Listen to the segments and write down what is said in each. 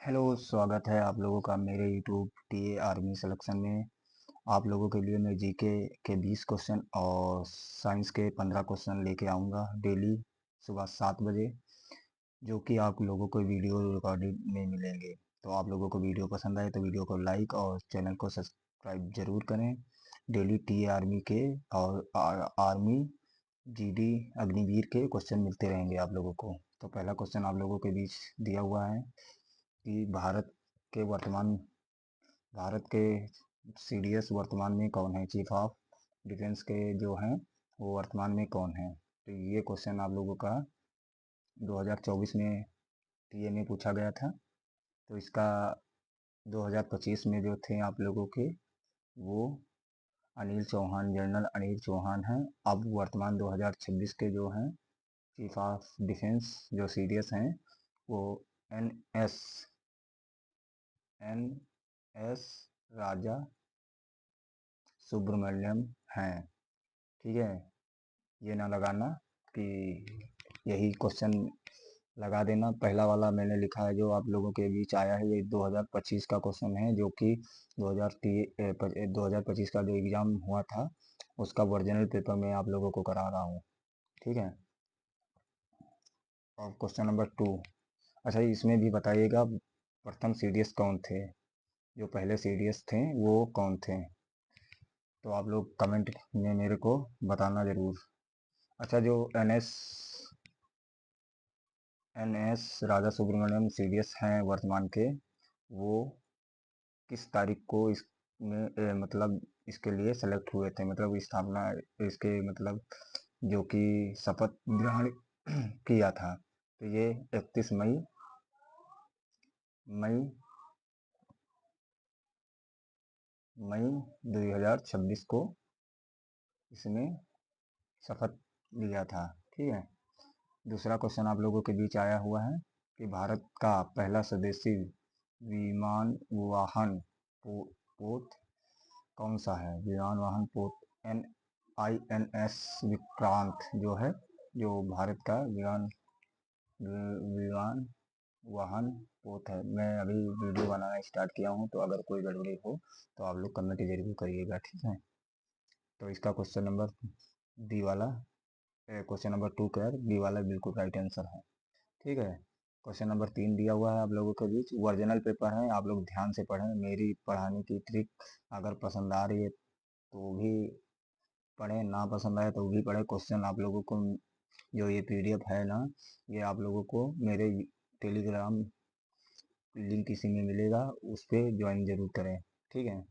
Hello, स्वागत है आप लोगों का मेरे यूट्यूब टीए आर्मी सिलेक्शन में। आप लोगों के लिए मैं जीके के 20 क्वेश्चन और साइंस के 15 क्वेश्चन लेके आऊँगा डेली सुबह 7 बजे, जो कि आप लोगों को वीडियो रिकॉर्डिंग में मिलेंगे। तो आप लोगों को वीडियो पसंद आए तो वीडियो को लाइक और चैनल को सब्सक्राइब ज़रूर करें। डेली टीए आर्मी के और आर्मी जीडी अग्निवीर के क्वेश्चन मिलते रहेंगे आप लोगों को। तो पहला क्वेश्चन आप लोगों के बीच दिया हुआ है कि भारत के सीडीएस वर्तमान में कौन है, चीफ ऑफ डिफेंस के जो हैं वो वर्तमान में कौन है। तो ये क्वेश्चन आप लोगों का 2024 में टीए में पूछा गया था। तो इसका 2025 में जो थे आप लोगों के वो अनिल चौहान, जनरल अनिल चौहान हैं। अब वर्तमान 2026 के जो हैं चीफ ऑफ डिफेंस जो सीडीएस हैं वो एन एस एन एस राजा सुब्रमण्यम हैं। ठीक है, ये ना लगाना कि यही क्वेश्चन लगा देना। पहला वाला मैंने लिखा है जो आप लोगों के बीच आया है, ये 2025 का क्वेश्चन है, जो कि 2025 का जो एग्ज़ाम हुआ था उसका ओरिजिनल पेपर मैं आप लोगों को करा रहा हूँ। ठीक है, और क्वेश्चन नंबर 2। अच्छा, इसमें भी बताइएगा प्रथम सीडीएस कौन थे, जो पहले सीडीएस थे वो कौन थे। तो आप लोग कमेंट में मेरे को बताना ज़रूर। अच्छा, जो एन एस राजा सुब्रमण्यम सीडीएस हैं वर्तमान के, वो किस तारीख को इसमें मतलब इसके लिए सेलेक्ट हुए थे, मतलब स्थापना इसके मतलब जो कि शपथ ग्रहण किया था। तो ये 31 मई मई 2026 को इसमें शपथ लिया था। ठीक है, दूसरा क्वेश्चन आप लोगों के बीच आया हुआ है कि भारत का पहला स्वदेशी विमान वाहन पोत कौन सा है। विमान वाहन पोत INS विक्रांत जो है, जो भारत का विमान वाहन पोत है। मैं अभी वीडियो बनाना स्टार्ट किया हूँ, तो अगर कोई गड़बड़ी हो तो आप लोग कमेंट जरूर करिएगा। ठीक है, तो इसका क्वेश्चन नंबर डी वाला क्वेश्चन नंबर 2 का बी वाला बिल्कुल राइट आंसर है। ठीक है, क्वेश्चन नंबर 3 दिया हुआ है आप लोगों के बीच, ओरिजिनल पेपर है, आप लोग ध्यान से पढ़ें। मेरी पढ़ाने की ट्रिक अगर पसंद आ रही है तो भी पढ़ें, ना पसंद आए तो भी पढ़ें। क्वेश्चन आप लोगों को जो ये पीडीएफ है ना, ये आप लोगों को मेरे टेलीग्राम लिंक इसी में मिलेगा, उस पर ज्वाइन जरूर करें। ठीक है,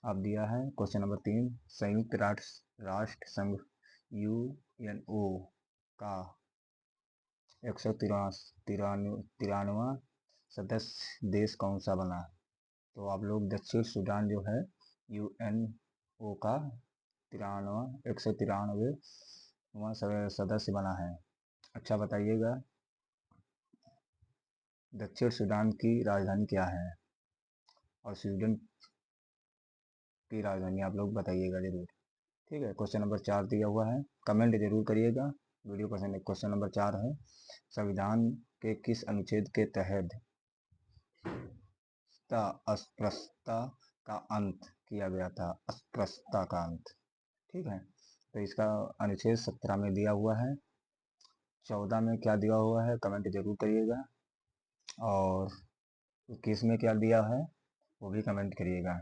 अब दिया है क्वेश्चन नंबर 3, संयुक्त राष्ट्र संघ UNO का 193वां सदस्य देश कौन सा बना। तो आप लोग दक्षिण सूडान जो है UNO का 193वां सदस्य बना है। अच्छा, बताइएगा दक्षिण सूडान की राजधानी क्या है, और स्वीडन की राजधानी आप लोग बताइएगा जरूर। ठीक है, क्वेश्चन नंबर 4 दिया हुआ है, कमेंट जरूर करिएगा, वीडियो पसंद है। क्वेश्चन नंबर 4 है, संविधान के किस अनुच्छेद के तहत अस्पृश्यता का अंत किया गया था। अस्पृश्यता का अंत। ठीक है, तो इसका अनुच्छेद 17 में दिया हुआ है। 14 में क्या दिया हुआ है कमेंट जरूर करिएगा, और 21 में क्या दिया है वो भी कमेंट करिएगा।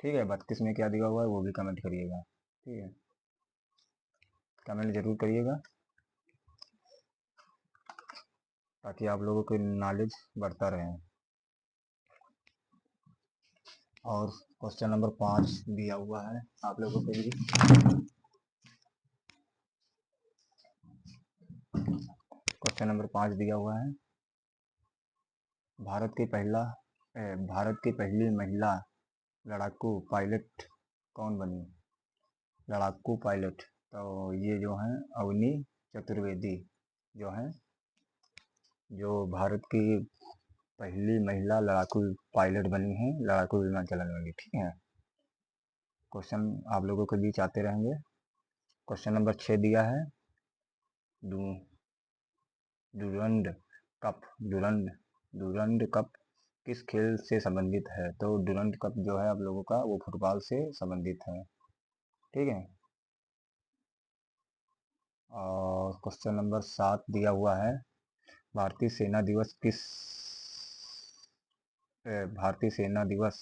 ठीक है, 32 में क्या दिया हुआ है वो भी कमेंट करिएगा। ठीक है, कमेंट जरूर करिएगा ताकि आप लोगों की नॉलेज बढ़ता रहे। और क्वेश्चन नंबर 5 दिया हुआ है आप लोगों के लिए। क्वेश्चन नंबर 5 दिया हुआ है, भारत की पहली महिला लड़ाकू पायलट कौन बनी। लड़ाकू पायलट, तो ये जो है अवनी चतुर्वेदी जो है, जो भारत की पहली महिला लड़ाकू पायलट बनी है, लड़ाकू विमान चलाने वाली। ठीक है, क्वेश्चन आप लोगों के बीच आते रहेंगे। क्वेश्चन नंबर 6 दिया है, डूरंड डूरंड डूरंड कप किस खेल से संबंधित है? तो डूरंड कप जो है आप लोगों का वो फुटबॉल से संबंधित है। ठीक है। और क्वेश्चन नंबर 7 दिया हुआ है, भारतीय सेना दिवस भारतीय सेना दिवस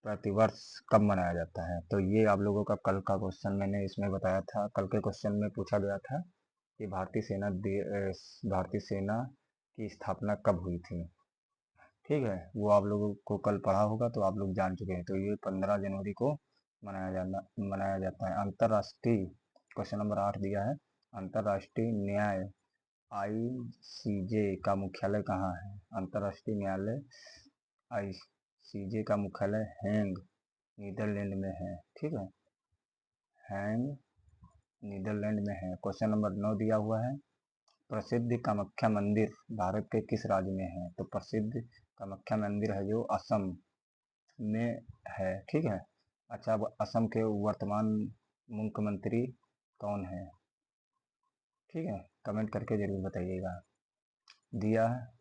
प्रतिवर्ष कब मनाया जाता है? तो ये आप लोगों का कल का क्वेश्चन मैंने इसमें बताया था। कल के क्वेश्चन में पूछा गया था कि भारतीय सेना की स्थापना कब हुई थी। ठीक है, वो आप लोगों को कल पढ़ा होगा तो आप लोग जान चुके हैं। तो ये 15 जनवरी को मनाया जाता है। अंतर्राष्ट्रीय क्वेश्चन नंबर 8 दिया है, अंतर्राष्ट्रीय न्याय आईसीजे का मुख्यालय कहाँ है? अंतर्राष्ट्रीय न्यायालय आईसीजे का मुख्यालय हेंग नीदरलैंड में है। ठीक है, हैंग नीदरलैंड में है। क्वेश्चन नंबर 9 दिया हुआ है, प्रसिद्ध कामाख्या मंदिर भारत के किस राज्य में है? तो प्रसिद्ध कामाख्या मंदिर है जो असम में है। ठीक है। अच्छा, अब असम के वर्तमान मुख्यमंत्री कौन है? ठीक है, कमेंट करके जरूर बताइएगा। दिया है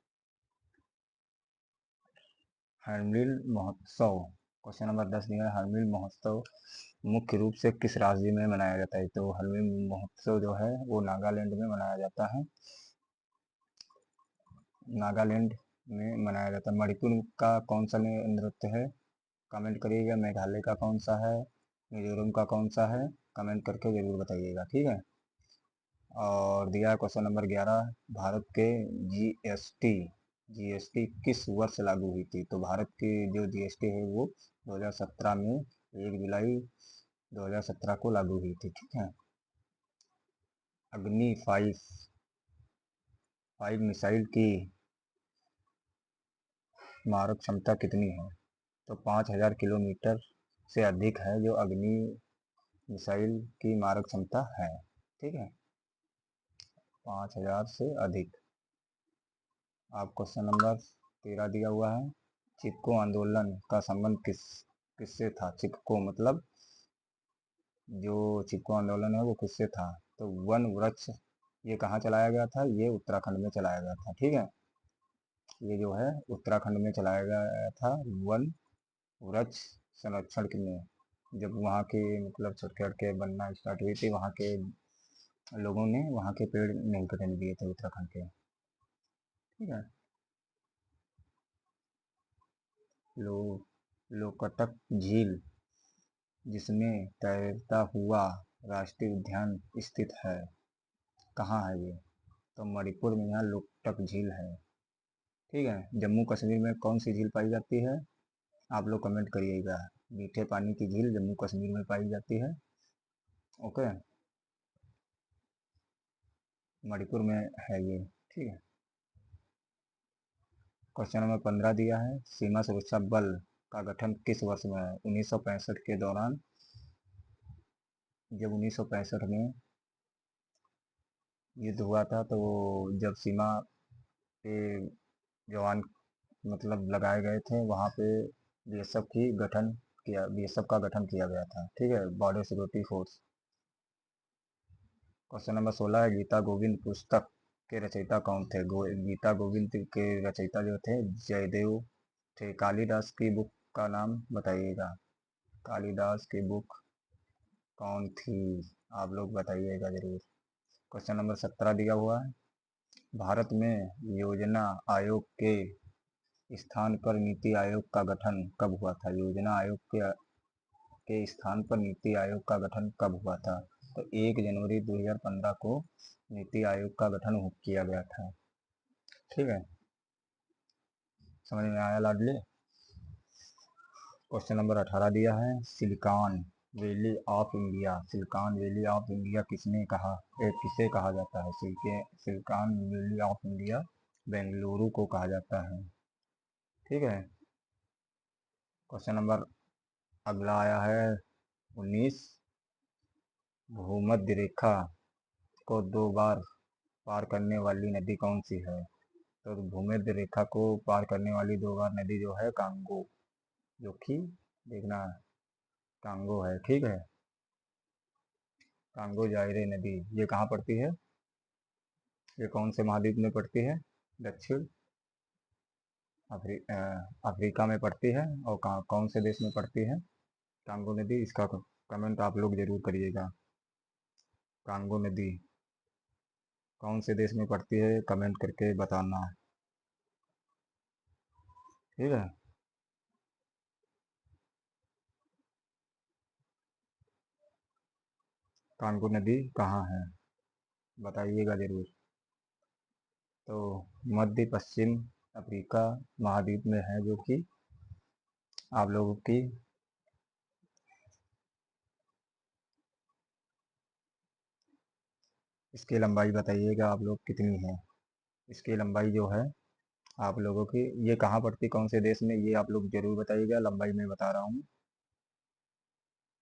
हर्नबिल महोत्सव। क्वेश्चन नंबर 10 दिया है, हर्नबिल महोत्सव मुख्य रूप से किस राज्य में मनाया जाता है? तो हर्नबिल महोत्सव जो है वो नागालैंड में मनाया जाता है। नागालैंड में मनाया जाता है। मणिपुर का कौन सा नृत्य है? कमेंट करिएगा। मेघालय का कौन सा है? मिजोरम का कौन सा है? कमेंट करके ज़रूर बताइएगा। ठीक है। और दिया है क्वेश्चन नंबर 11, भारत के जीएसटी जीएसटी किस वर्ष लागू हुई थी? तो भारत की जो जीएसटी है वो 2017 में 1 जुलाई 2017 को लागू हुई थी। ठीक है। अग्नि 5 मिसाइल की मारक क्षमता कितनी है? तो 5000 किलोमीटर से अधिक है जो अग्नि मिसाइल की मारक क्षमता है। ठीक है, 5000 से अधिक। आप क्वेश्चन नंबर 13 दिया हुआ है, चिपको आंदोलन का संबंध किससे था? चिपको मतलब जो चिपको आंदोलन है वो किससे था? तो वन वृक्ष, ये कहाँ चलाया गया था? ये उत्तराखंड में चलाया गया था। ठीक है, ये जो है उत्तराखंड में चलाया गया था वन वृक्ष संरक्षण के लिए। जब वहाँ की मतलब सड़कें बनना स्टार्ट हुई थी, वहाँ के लोगों ने वहाँ के पेड़ नहीं कटने दिए थे उत्तराखंड के। ठीक है। लो लोकटक झील जिसमें तैरता हुआ राष्ट्रीय उद्यान स्थित है, कहाँ है ये? तो मणिपुर में यहाँ लोकटक झील है। ठीक है। जम्मू कश्मीर में कौन सी झील पाई जाती है? आप लोग कमेंट करिएगा। मीठे पानी की झील जम्मू कश्मीर में पाई जाती है। ओके, मणिपुर में है ये। ठीक है। क्वेश्चन नंबर 15 दिया है, सीमा सुरक्षा बल का गठन किस वर्ष में है? 1965 के दौरान, जब 1965 में युद्ध हुआ था तो जब सीमा पे जवान मतलब लगाए गए थे वहाँ पे बीएसएफ का गठन किया गया था। ठीक है, border security force. Question number 16 है, गीता गोविंद पुस्तक के रचयिता कौन थे? गीता गोविंद के रचयिता जो थे जयदेव थे। कालिदास की बुक का नाम बताइएगा। कालिदास की बुक कौन थी? आप लोग बताइएगा जरूर। क्वेश्चन नंबर 17 दिया हुआ है, भारत में योजना आयोग के स्थान पर नीति आयोग का गठन कब हुआ था? योजना आयोग के स्थान पर नीति आयोग का गठन कब हुआ था? तो 1 जनवरी 2015 को नीति आयोग का गठन किया गया था। ठीक है, समझ में आया लाडली? क्वेश्चन नंबर 18 दिया है, silicon valley of India, silicon valley of India किसे कहा जाता है? Silicon valley of India Bengaluru को कहा जाता है। ठीक है। क्वेश्चन नंबर अगला आया है 19, भूमध्य रेखा को 2 बार पार करने वाली नदी कौन सी है? तो भूमध्य रेखा को पार करने वाली 2 बार नदी जो है कांगो, जो कि देखना कांगो है। ठीक है, कांगो जायरे नदी ये कहाँ पड़ती है? ये कौन से महाद्वीप में पड़ती है? दक्षिण अफ्रीका में पड़ती है और कौन से देश में पड़ती है कांगो नदी, इसका कमेंट आप लोग जरूर करिएगा। कांगो नदी कौन से देश में पड़ती है कमेंट करके बताना, ठीक है। कांगो नदी कहाँ है बताइएगा जरूर। तो मध्य पश्चिम अफ्रीका महाद्वीप में है, जो कि आप लोगों की इसकी लंबाई बताइएगा आप लोग कितनी है। इसकी लंबाई जो है आप लोगों की, ये कहाँ पड़ती कौन से देश में, ये आप लोग जरूर बताइएगा। लंबाई मैं बता रहा हूँ,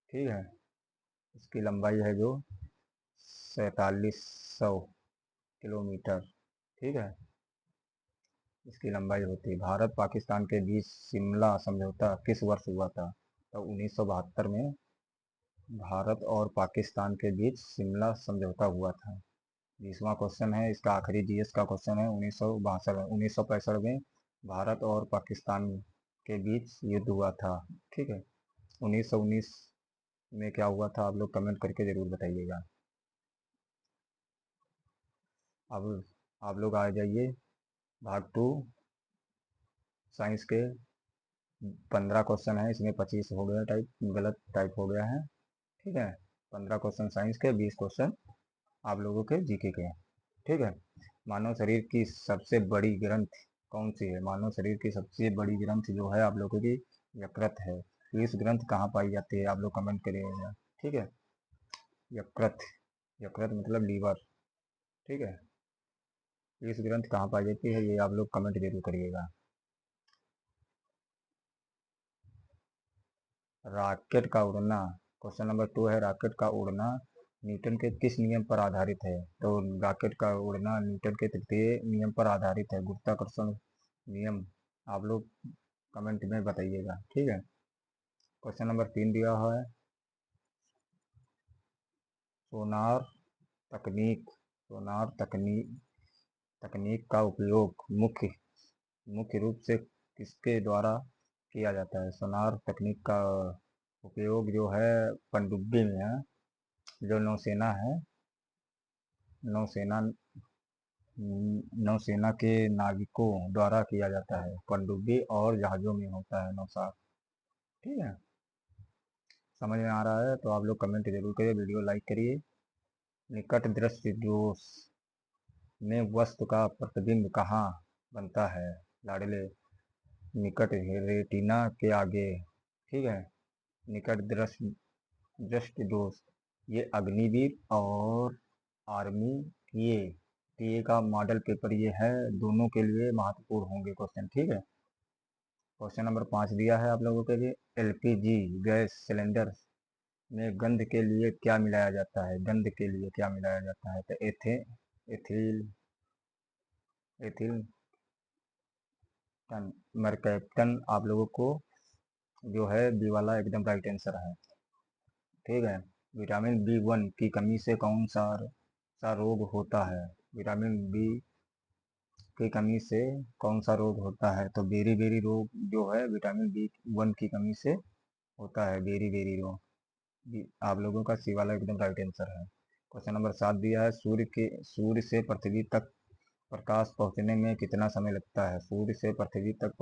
ठीक है। इसकी लंबाई है जो 4700 किलोमीटर, ठीक है। इसकी लंबाई होती है। भारत पाकिस्तान के बीच शिमला समझौता किस वर्ष हुआ था? तो 1972 में भारत और पाकिस्तान के बीच शिमला समझौता हुआ था। 20वां क्वेश्चन है, इसका आखिरी जीएस का क्वेश्चन है। 1965 में भारत और पाकिस्तान के बीच युद्ध हुआ था, ठीक है। 1919 में क्या हुआ था आप लोग कमेंट करके जरूर बताइएगा। अब आप लोग आ जाइए भाग 2 साइंस के। 15 क्वेश्चन है, इसमें 25 हो गया टाइप, गलत टाइप हो गया है, ठीक है। 15 क्वेश्चन साइंस के, 20 क्वेश्चन आप लोगों के जीके के, ठीक है। मानव शरीर की सबसे बड़ी ग्रंथ कौन सी है? मानव शरीर की सबसे बड़ी ग्रंथ जो है आप लोगों की यकृत है। इस ग्रंथ कहाँ पाई जाती है आप लोग कमेंट करिएगा, ठीक है। यकृत, यकृत मतलब लीवर, ठीक है। इस ग्रंथ कहाँ पाई जाती है ये आप लोग कमेंट जरूर करिएगा। रॉकेट का उड़ना, क्वेश्चन नंबर 2 है, रॉकेट का उड़ना न्यूटन के किस नियम पर आधारित है? तो रॉकेट का उड़ना न्यूटन के तृतीय नियम पर आधारित है, गुरुत्वाकर्षण नियम। आप लोग कमेंट में बताइएगा, ठीक है। क्वेश्चन नंबर 3 दिया हुआ है, सोनार तकनीक, सोनार तकनीक तकनीक का उपयोग मुख्य मुख्य रूप से किसके द्वारा किया जाता है? सोनार तकनीक का उपयोग जो है पनडुब्बी में है, जो नौसेना है, नौसेना नौसेना के नाविकों द्वारा किया जाता है। पनडुब्बी और जहाजों में होता है नौसार, ठीक है। समझ में आ रहा है तो आप लोग कमेंट जरूर करिए, वीडियो लाइक करिए। निकट दृष्टि दोष में वस्तु का प्रतिबिंब कहाँ बनता है? लाडले, निकट रेटिना के आगे, ठीक है। निकट दृष्टि दोष, ये अग्निवीर और आर्मी टीए टीए का मॉडल पेपर ये है, दोनों के लिए महत्वपूर्ण होंगे क्वेश्चन, ठीक है। क्वेश्चन नंबर 5 दिया है आप लोगों के लिए, एलपीजी गैस सिलेंडर में गंध के लिए क्या मिलाया जाता है? गंध के लिए क्या मिलाया जाता है? तो एथिल एथिल मरकैप्टन आप लोगों को जो है बी वाला एकदम राइट आंसर है, ठीक है। विटामिन बी 1 की कमी से कौन सा रोग होता है? विटामिन बी की कमी से कौन सा रोग होता है? तो बेरी बेरी रोग जो है विटामिन बी 1 की कमी से होता है, बेरी बेरी रोग। आप लोगों का सी वाला एकदम राइट आंसर है। क्वेश्चन नंबर 7 दिया है, सूर्य से पृथ्वी तक प्रकाश पहुंचने में कितना समय लगता है? सूर्य से पृथ्वी तक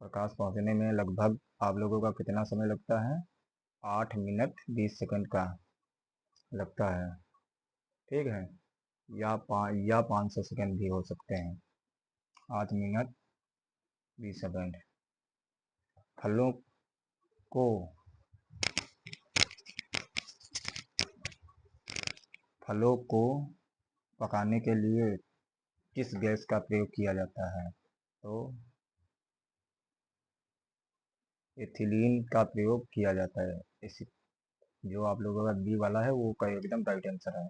प्रकाश पहुंचने में लगभग आप लोगों का कितना समय लगता है? 8 मिनट 20 सेकंड का लगता है, ठीक है। या 500 सेकंड भी हो सकते हैं। 8 मिनट 20 सेकंड। फलों को फलों को पकाने के लिए किस गैस का प्रयोग किया जाता है? तो एथिलीन का प्रयोग किया जाता है। इस जो आप लोगों का बी वाला है वो का एकदम राइट आंसर है।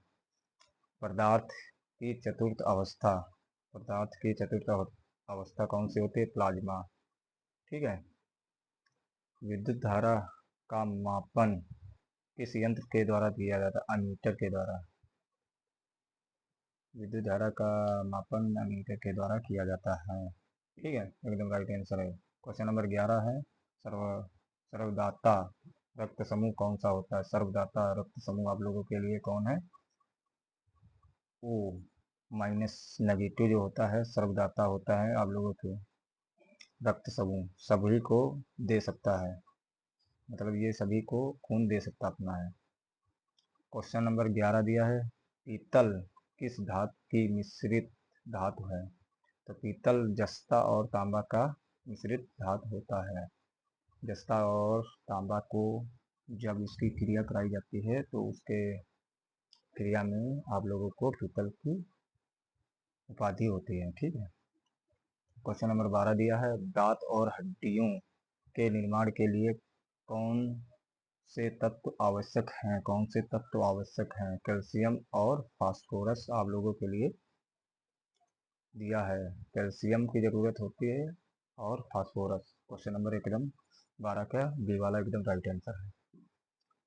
पदार्थ की चतुर्थ अवस्था पदार्थ की चतुर्थ अवस्था कौन सी होती है? प्लाज्मा, ठीक है। विद्युत धारा का मापन किस यंत्र के द्वारा किया जाता है? अमीटर के द्वारा। विद्युत धारा का मापन अमीटर के द्वारा किया जाता है। ठीक है, एकदम राइट आंसर है। क्वेश्चन नंबर 11 है, सर्व सर्वदाता रक्त समूह कौन सा होता है? सर्वदाता रक्त समूह आप लोगों के लिए कौन है? ओ माइनस नेगेटिव जो होता है सर्वदाता होता है आप लोगों के रक्त समूह, सभी को दे सकता है, मतलब ये सभी को खून दे सकता अपना है। क्वेश्चन नंबर 11 दिया है, पीतल किस धातु की मिश्रित धातु है? तो पीतल जस्ता और तांबा का मिश्रित धातु होता है। जस्ता और तांबा को जब इसकी क्रिया कराई जाती है तो उसके क्रिया में आप लोगों को पीतल की उपाधि होती है। ठीक है, क्वेश्चन नंबर 12 दिया है, दांत और हड्डियों के निर्माण के लिए कौन से तत्व आवश्यक हैं? कौन से तत्व आवश्यक हैं? कैल्शियम और फास्फोरस आप लोगों के लिए दिया है। कैल्शियम की जरूरत होती है और फास्फोरस। क्वेश्चन नंबर एकदम 12 का बी वाला एकदम राइट आंसर है।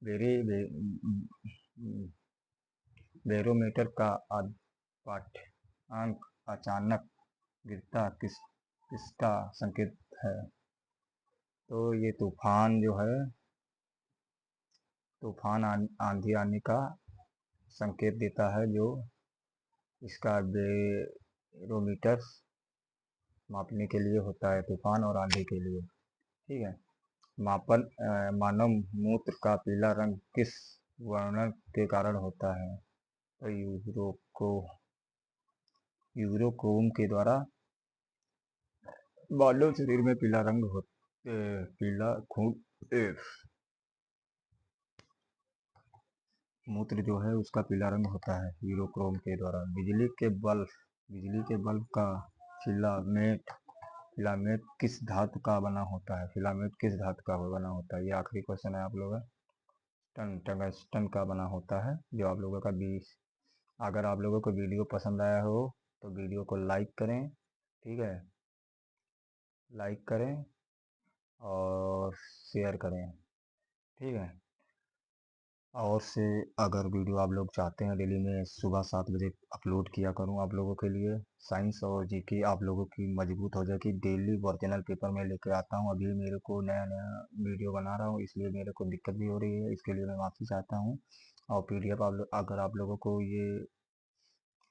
वेरी बैरोमीटर का पाठ्यांक अचानक गिरता किसका संकेत है? तो ये तूफान जो है, तूफान आंधी आने का संकेत देता है, जो इसका बैरोमीटर मापने के लिए होता है, तूफान और आंधी के लिए। ठीक है, मानव मूत्र का पीला रंग किस वर्णन के कारण होता है? तो यूरोक्रोम के द्वारा मानव शरीर में पीला रंग पीला खून मूत्र जो है उसका पीला रंग होता है यूरोक्रोम के द्वारा। बिजली के बल्ब का फिलामेंट फिलामेंट किस धातु का बना होता है? फिलामेंट किस धातु का बना होता है? ये आखिरी क्वेश्चन है आप लोगों का। टंगस्टन का बना होता है, जो आप लोगों का 20। अगर आप लोगों को वीडियो पसंद आया हो तो वीडियो को लाइक करें। ठीक है, लाइक करें और शेयर करें। ठीक है, और से अगर वीडियो आप लोग चाहते हैं डेली में सुबह 7 बजे अपलोड किया करूं आप लोगों के लिए, साइंस और जीके आप लोगों की मजबूत हो जाएगी। डेली ओरिजिनल पेपर में लेकर आता हूं। अभी मेरे को नया नया वीडियो बना रहा हूं, इसलिए मेरे को दिक्कत भी हो रही है, इसके लिए मैं माफ़ी चाहता हूं। और पीडीएफ अगर आप लोगों को ये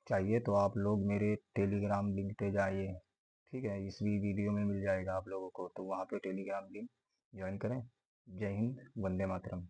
चाहिए तो आप लोग मेरे टेलीग्राम लिंक पे जाइए। ठीक है, इस भी वीडियो में मिल जाएगा आप लोगों को, तो वहाँ पे टेलीग्राम लिंक ज्वाइन करें। जय हिंद, वंदे मातरम।